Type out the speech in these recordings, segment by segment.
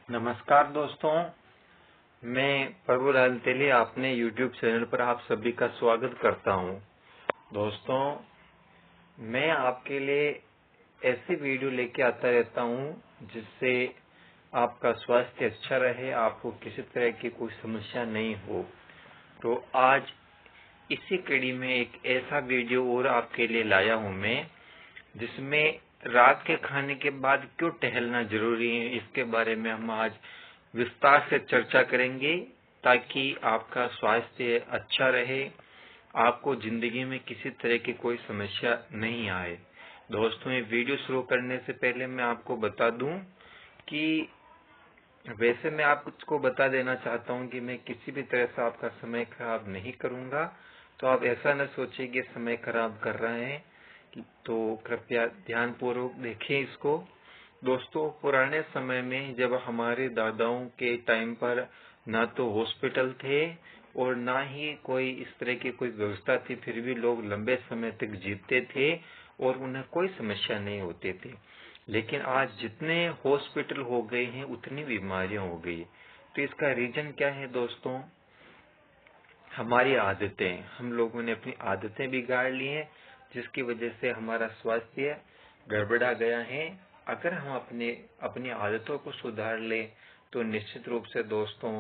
नमस्कार दोस्तों, मैं प्रभुलाल तेली अपने YouTube चैनल पर आप सभी का स्वागत करता हूं। दोस्तों, मैं आपके लिए ऐसी वीडियो लेके आता रहता हूं जिससे आपका स्वास्थ्य अच्छा रहे, आपको किसी तरह की कोई समस्या नहीं हो। तो आज इसी कड़ी में एक ऐसा वीडियो और आपके लिए लाया हूं मैं, जिसमें रात के खाने के बाद क्यों टहलना जरूरी है, इसके बारे में हम आज विस्तार से चर्चा करेंगे ताकि आपका स्वास्थ्य अच्छा रहे, आपको जिंदगी में किसी तरह की कोई समस्या नहीं आए। दोस्तों, ये वीडियो शुरू करने से पहले मैं आपको बता दूं कि वैसे मैं आपको बता देना चाहता हूं कि मैं किसी भी तरह से आपका समय खराब नहीं करूंगा, तो आप ऐसा न सोचिए कि समय खराब कर रहे हैं। तो कृपया ध्यानपूर्वक देखें इसको। दोस्तों, पुराने समय में जब हमारे दादाओं के टाइम पर ना तो हॉस्पिटल थे और ना ही कोई इस तरह की कोई व्यवस्था थी, फिर भी लोग लंबे समय तक जीते थे और उन्हें कोई समस्या नहीं होती थी। लेकिन आज जितने हॉस्पिटल हो गए हैं उतनी बीमारियां हो गई। तो इसका रीजन क्या है दोस्तों? हमारी आदतें। हम लोगों ने अपनी आदतें बिगाड़ ली हैं, जिसकी वजह से हमारा स्वास्थ्य गड़बड़ा गया है। अगर हम अपनी आदतों को सुधार लें तो निश्चित रूप से दोस्तों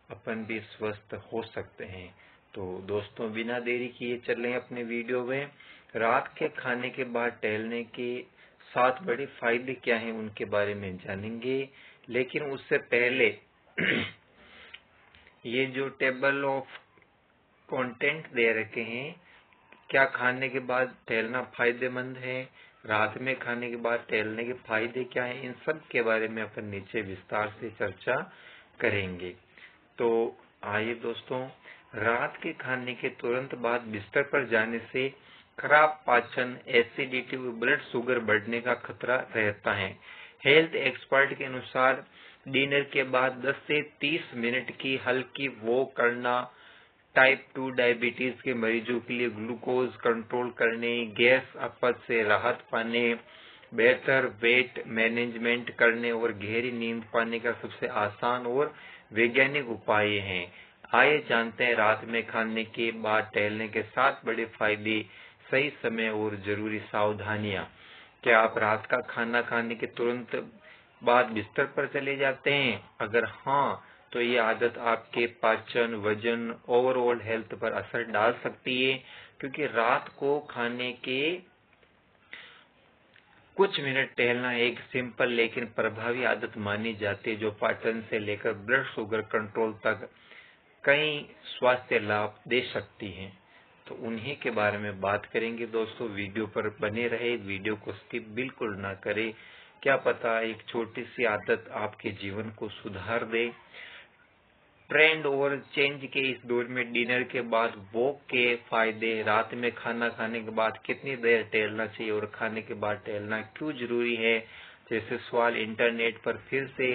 अपन भी स्वस्थ हो सकते हैं। तो दोस्तों, बिना देरी किए चलें अपने वीडियो में। रात के खाने के बाद टहलने के 7 बड़े फायदे क्या हैं उनके बारे में जानेंगे। लेकिन उससे पहले ये जो टेबल ऑफ कंटेंट दे रखे हैं, क्या खाने के बाद टहलना फायदेमंद है, रात में खाने के बाद टहलने के फायदे क्या हैं, इन सब के बारे में अपन नीचे विस्तार से चर्चा करेंगे। तो आइए दोस्तों, रात के खाने के तुरंत बाद बिस्तर पर जाने से खराब पाचन, एसिडिटी और ब्लड शुगर बढ़ने का खतरा रहता है। हेल्थ एक्सपर्ट के अनुसार डिनर के बाद 10 से 30 मिनट की हल्की वॉक करना टाइप 2 डायबिटीज के मरीजों के लिए ग्लूकोज कंट्रोल करने, गैस अपच से राहत पाने, बेहतर वेट मैनेजमेंट करने और गहरी नींद पाने का सबसे आसान और वैज्ञानिक उपाय हैं। आइए जानते हैं रात में खाने के बाद टहलने के 7 बड़े फायदे, सही समय और जरूरी सावधानियां। क्या आप रात का खाना खाने के तुरंत बाद बिस्तर पर चले जाते हैं? अगर हाँ, तो ये आदत आपके पाचन, वजन, ओवरऑल हेल्थ पर असर डाल सकती है, क्योंकि रात को खाने के कुछ मिनट टहलना एक सिंपल लेकिन प्रभावी आदत मानी जाती है, जो पाचन से लेकर ब्लड शुगर कंट्रोल तक कई स्वास्थ्य लाभ दे सकती है। तो उन्हीं के बारे में बात करेंगे दोस्तों। वीडियो पर बने रहे, वीडियो को स्किप बिल्कुल ना करें। क्या पता एक छोटी सी आदत आपके जीवन को सुधार दे। ट्रेंड और चेंज के इस दौर में डिनर के बाद वॉक के फायदे, रात में खाना खाने के बाद कितनी देर टहलना चाहिए और खाने के बाद टहलना क्यों जरूरी है, जैसे सवाल इंटरनेट पर फिर से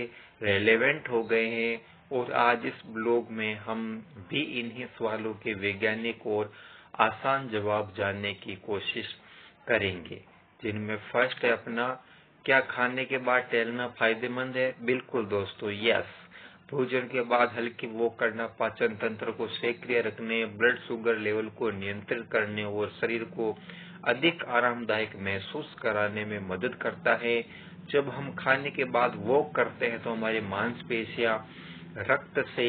रेलेवेंट हो गए हैं और आज इस ब्लॉग में हम भी इन्हीं सवालों के वैज्ञानिक और आसान जवाब जानने की कोशिश करेंगे। जिनमें फर्स्ट है अपना, क्या खाने के बाद टहलना फायदेमंद है? बिल्कुल दोस्तों, यस। भोजन के बाद हल्की वॉक करना पाचन तंत्र को सक्रिय रखने, ब्लड शुगर लेवल को नियंत्रित करने और शरीर को अधिक आरामदायक महसूस कराने में मदद करता है। जब हम खाने के बाद वॉक करते हैं तो हमारी मांसपेशियां रक्त से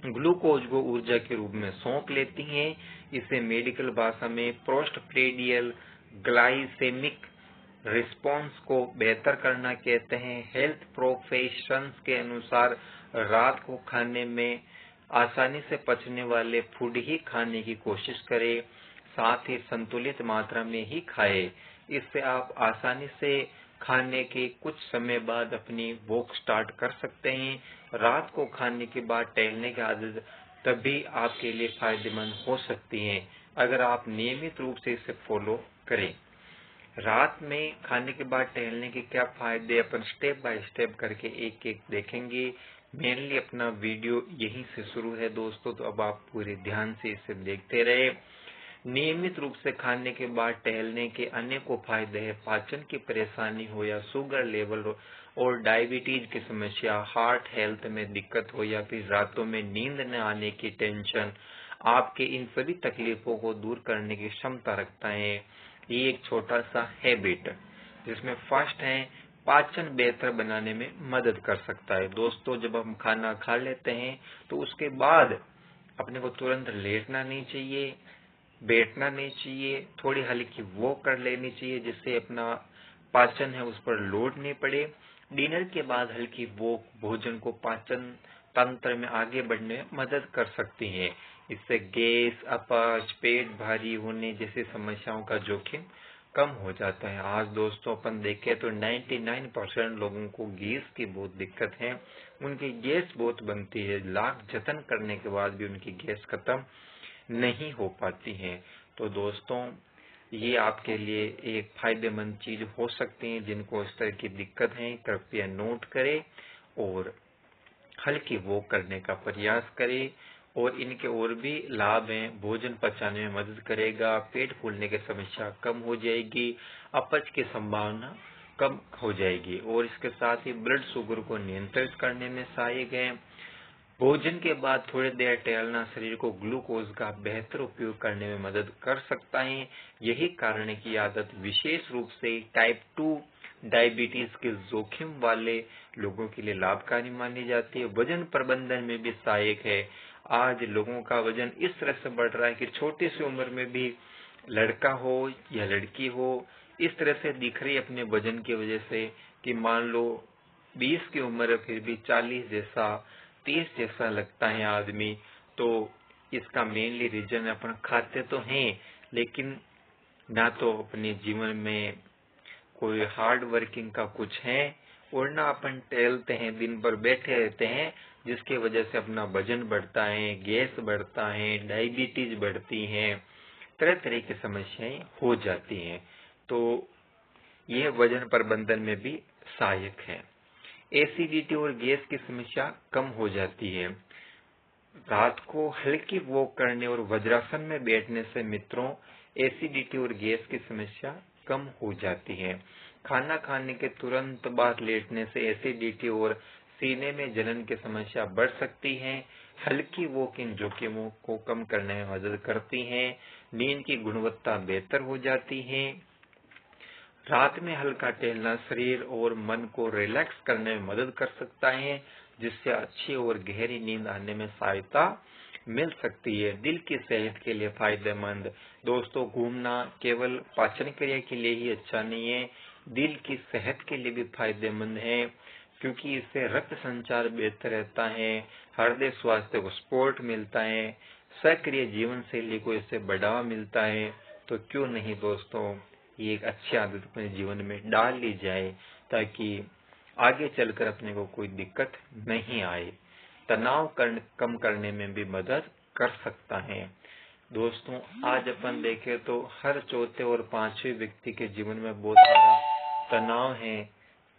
ग्लूकोज को ऊर्जा के रूप में सौंप लेती हैं। इसे मेडिकल भाषा में पोस्टप्रेडियल ग्लाइसेमिक रिस्पॉन्स को बेहतर करना कहते हैं। हेल्थ प्रोफेशंस के अनुसार रात को खाने में आसानी से पचने वाले फूड ही खाने की कोशिश करें, साथ ही संतुलित मात्रा में ही खाएं। इससे आप आसानी से खाने के कुछ समय बाद अपनी वॉक स्टार्ट कर सकते हैं। रात को खाने के बाद टहलने की आदत तभी आपके लिए फायदेमंद हो सकती है अगर आप नियमित रूप से इसे फॉलो करें। रात में खाने के बाद टहलने के क्या फायदे, अपन स्टेप बाय स्टेप करके एक एक देखेंगे। मेनली अपना वीडियो यहीं से शुरू है दोस्तों, तो अब आप पूरे ध्यान से इसे देखते रहे। नियमित रूप से खाने के बाद टहलने के अनेकों फायदे हैं। पाचन की परेशानी हो या शुगर लेवल हो और डायबिटीज की समस्या, हार्ट हेल्थ में दिक्कत हो या फिर रातों में नींद न आने की टेंशन, आपके इन सभी तकलीफों को दूर करने की क्षमता रखता है। ये एक छोटा सा हैबिट जिसमें फर्स्ट है पाचन बेहतर बनाने में मदद कर सकता है। दोस्तों, जब हम खाना खा लेते हैं तो उसके बाद अपने को तुरंत लेटना नहीं चाहिए, बैठना नहीं चाहिए, थोड़ी हल्की वॉक कर लेनी चाहिए जिससे अपना पाचन है उस पर लोड नहीं पड़े। डिनर के बाद हल्की वॉक भोजन को पाचन तंत्र में आगे बढ़ने में मदद कर सकती है। इससे गैस, अपच, पेट भारी होने जैसी समस्याओं का जोखिम कम हो जाता है। आज दोस्तों अपन देखें तो 99% लोगों को गैस की बहुत दिक्कत है। उनकी गैस बहुत बनती है, लाख जतन करने के बाद भी उनकी गैस खत्म नहीं हो पाती है। तो दोस्तों, ये आपके लिए एक फायदेमंद चीज हो सकती है। जिनको इस तरह की दिक्कत है कृपया नोट करें और हल्की वॉक करने का प्रयास करें। और इनके और भी लाभ हैं। भोजन पचाने में मदद करेगा, पेट फूलने की समस्या कम हो जाएगी, अपच की संभावना कम हो जाएगी और इसके साथ ही ब्लड शुगर को नियंत्रित करने में सहायक है। भोजन के बाद थोड़ी देर टहलना शरीर को ग्लूकोज का बेहतर उपयोग करने में मदद कर सकता है। यही कारण है कि आदत विशेष रूप से टाइप 2 डायबिटीज के जोखिम वाले लोगों के लिए लाभकारी मानी जाती है। वजन प्रबंधन में भी सहायक है। आज लोगों का वजन इस तरह से बढ़ रहा है कि छोटी सी उम्र में भी लड़का हो या लड़की हो इस तरह से दिख रही है अपने वजन की वजह से कि मान लो 20 की उम्र फिर भी 40 जैसा 30 जैसा लगता है आदमी। तो इसका मेनली रीजन अपन खाते तो हैं लेकिन ना तो अपने जीवन में कोई हार्ड वर्किंग का कुछ है और ना अपन टहलते हैं, दिन भर बैठे रहते हैं जिसकी वजह से अपना वजन बढ़ता है, गैस बढ़ता है, डायबिटीज बढ़ती है, तरह तरह की समस्याएं हो जाती हैं। तो यह वजन प्रबंधन में भी सहायक है। एसिडिटी और गैस की समस्या कम हो जाती है। रात को हल्की वॉक करने और वज्रासन में बैठने से मित्रों एसिडिटी और गैस की समस्या कम हो जाती है। खाना खाने के तुरंत बाद लेटने से एसिडिटी और सीने में जलन की समस्या बढ़ सकती है। हल्की वॉक इन जोखिमों को कम करने में मदद करती है। नींद की गुणवत्ता बेहतर हो जाती है। रात में हल्का टहलना शरीर और मन को रिलैक्स करने में मदद कर सकता है जिससे अच्छी और गहरी नींद आने में सहायता मिल सकती है। दिल की सेहत के लिए फायदेमंद। दोस्तों, घूमना केवल पाचन क्रिया के लिए ही अच्छा नहीं है, दिल की सेहत के लिए भी फायदेमंद है क्योंकि इससे रक्त संचार बेहतर रहता है, हृदय स्वास्थ्य को सपोर्ट मिलता है, सक्रिय जीवन शैली को इससे बढ़ावा मिलता है। तो क्यों नहीं दोस्तों, ये एक अच्छी आदत अपने जीवन में डाल ली जाए ताकि आगे चलकर अपने को कोई दिक्कत नहीं आए। तनाव कम करने में भी मदद कर सकता है। दोस्तों, आज अपन देखें तो हर चौथे और पांचवें व्यक्ति के जीवन में बहुत सारा तनाव है।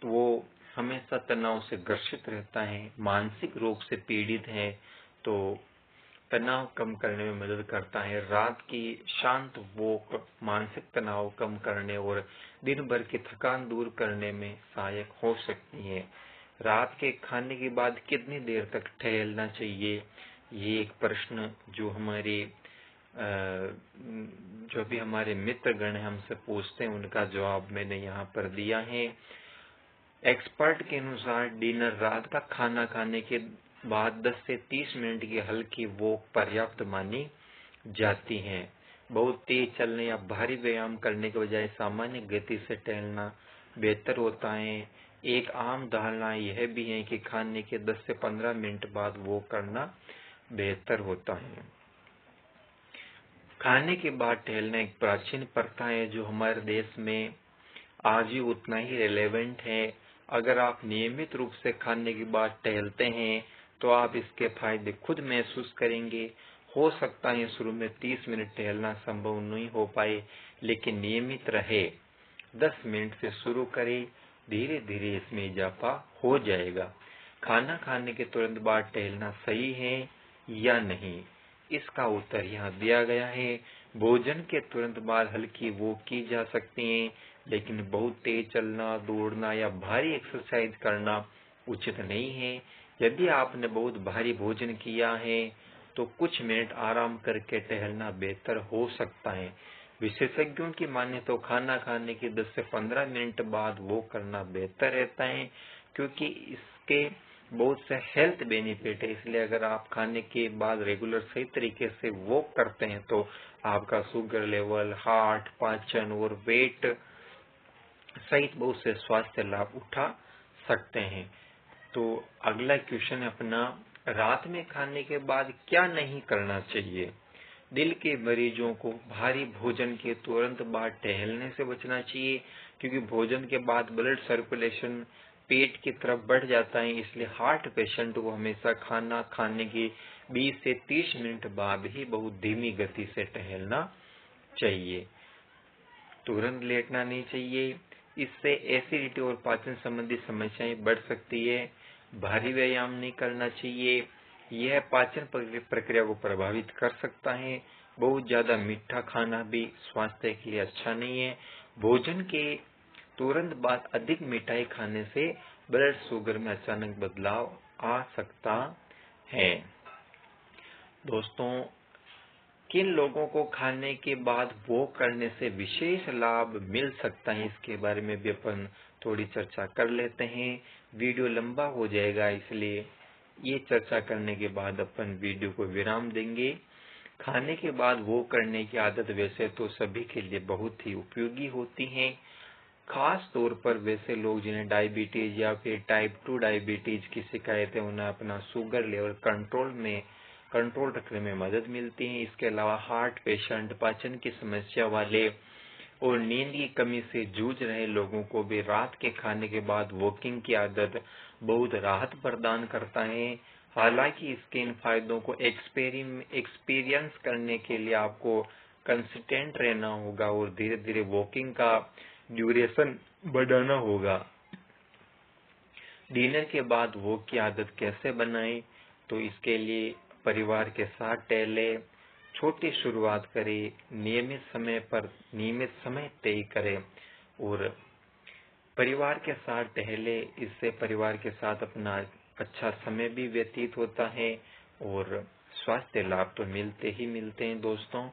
तो वो हमेशा तनाव से ग्रसित रहता है, मानसिक रोग से पीड़ित है। तो तनाव कम करने में मदद करता है। रात की शांत वॉक मानसिक तनाव कम करने और दिन भर की थकान दूर करने में सहायक हो सकती है। रात के खाने के बाद कितनी देर तक टहलना चाहिए, ये एक प्रश्न जो जो भी हमारे मित्रगण हमसे पूछते हैं उनका जवाब मैंने यहाँ पर दिया है। एक्सपर्ट के अनुसार डिनर, रात का खाना खाने के बाद 10 से 30 मिनट की हल्की वॉक पर्याप्त मानी जाती है। बहुत तेज चलने या भारी व्यायाम करने के बजाय सामान्य गति से टहलना बेहतर होता है। एक आम धारणा यह भी है कि खाने के 10 से 15 मिनट बाद वॉक करना बेहतर होता है। खाने के बाद टहलना एक प्राचीन प्रथा है जो हमारे देश में आज भी उतना ही रेलेवेंट है। अगर आप नियमित रूप से खाने के बाद टहलते हैं तो आप इसके फायदे खुद महसूस करेंगे। हो सकता है शुरू में 30 मिनट टहलना संभव नहीं हो पाए, लेकिन नियमित रहे। 10 मिनट से शुरू करें, धीरे धीरे इसमें इजाफा हो जाएगा। खाना खाने के तुरंत बाद टहलना सही है या नहीं, इसका उत्तर यहाँ दिया गया है। भोजन के तुरंत बाद हल्की वॉक की जा सकती है, लेकिन बहुत तेज चलना, दौड़ना या भारी एक्सरसाइज करना उचित नहीं है। यदि आपने बहुत भारी भोजन किया है तो कुछ मिनट आराम करके टहलना बेहतर हो सकता है। विशेषज्ञों की माने तो खाना खाने के 10 से 15 मिनट बाद वॉक करना बेहतर रहता है, क्योंकि इसके बहुत से हेल्थ बेनिफिट है। इसलिए अगर आप खाने के बाद रेगुलर सही तरीके से वॉक करते हैं तो आपका शुगर लेवल, हार्ट, पाचन और वेट सहित बहुत से स्वास्थ्य लाभ उठा सकते हैं। तो अगला क्वेश्चन अपना, रात में खाने के बाद क्या नहीं करना चाहिए? दिल के मरीजों को भारी भोजन के तुरंत बाद टहलने से बचना चाहिए, क्योंकि भोजन के बाद ब्लड सर्कुलेशन पेट की तरफ बढ़ जाता है। इसलिए हार्ट पेशेंट को हमेशा खाना खाने के 20 से 30 मिनट बाद ही बहुत धीमी गति से टहलना चाहिए। तुरंत लेटना नहीं चाहिए, इससे एसिडिटी और पाचन संबंधी समस्याएं बढ़ सकती है। भारी व्यायाम नहीं करना चाहिए, यह पाचन प्रक्रिया को प्रभावित कर सकता है। बहुत ज्यादा मीठा खाना भी स्वास्थ्य के लिए अच्छा नहीं है। भोजन के तुरंत बाद अधिक मिठाई खाने से ब्लड शुगर में अचानक बदलाव आ सकता है। दोस्तों, किन लोगों को खाने के बाद वॉक करने से विशेष लाभ मिल सकता है, इसके बारे में भी अपन थोड़ी चर्चा कर लेते हैं। वीडियो लंबा हो जाएगा, इसलिए ये चर्चा करने के बाद अपन वीडियो को विराम देंगे। खाने के बाद वॉक करने की आदत वैसे तो सभी के लिए बहुत ही उपयोगी होती है, खास तौर पर वैसे लोग जिन्हें डायबिटीज या फिर टाइप 2 डायबिटीज की शिकायत है, उन्हें अपना शुगर लेवल कंट्रोल रखने में मदद मिलती है। इसके अलावा हार्ट पेशेंट, पाचन की समस्या वाले और नींद की कमी से जूझ रहे लोगों को भी रात के खाने के बाद वॉकिंग की आदत बहुत राहत प्रदान करता है। हालांकि इसके इन फायदों को एक्सपीरियंस करने के लिए आपको कंसिस्टेंट रहना होगा और धीरे धीरे वॉकिंग का ड्यूरेशन बढ़ाना होगा। डिनर के बाद वॉक की आदत कैसे बनाएं? तो इसके लिए परिवार के साथ टहले, छोटी शुरुआत करें, नियमित समय तय करें और परिवार के साथ टहले। इससे परिवार के साथ अपना अच्छा समय भी व्यतीत होता है और स्वास्थ्य लाभ तो मिलते ही मिलते हैं। दोस्तों,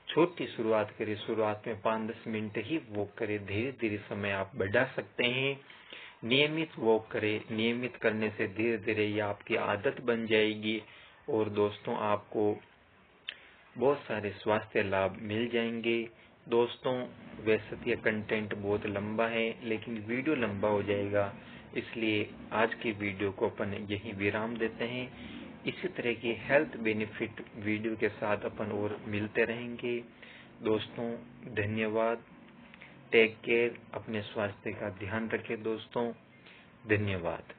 छोटी शुरुआत करें, शुरुआत में 5-10 मिनट ही वॉक करें, धीरे धीरे समय आप बढ़ा सकते हैं। नियमित वॉक करें, नियमित करने से धीरे धीरे ये आपकी आदत बन जाएगी और दोस्तों आपको बहुत सारे स्वास्थ्य लाभ मिल जाएंगे। दोस्तों, वैसे तो यह कंटेंट बहुत लंबा है, लेकिन वीडियो लंबा हो जाएगा, इसलिए आज की वीडियो को अपन यहीं विराम देते हैं। इसी तरह की हेल्थ बेनिफिट वीडियो के साथ अपन और मिलते रहेंगे। दोस्तों, धन्यवाद। टेक केयर, अपने स्वास्थ्य का ध्यान रखें दोस्तों। धन्यवाद।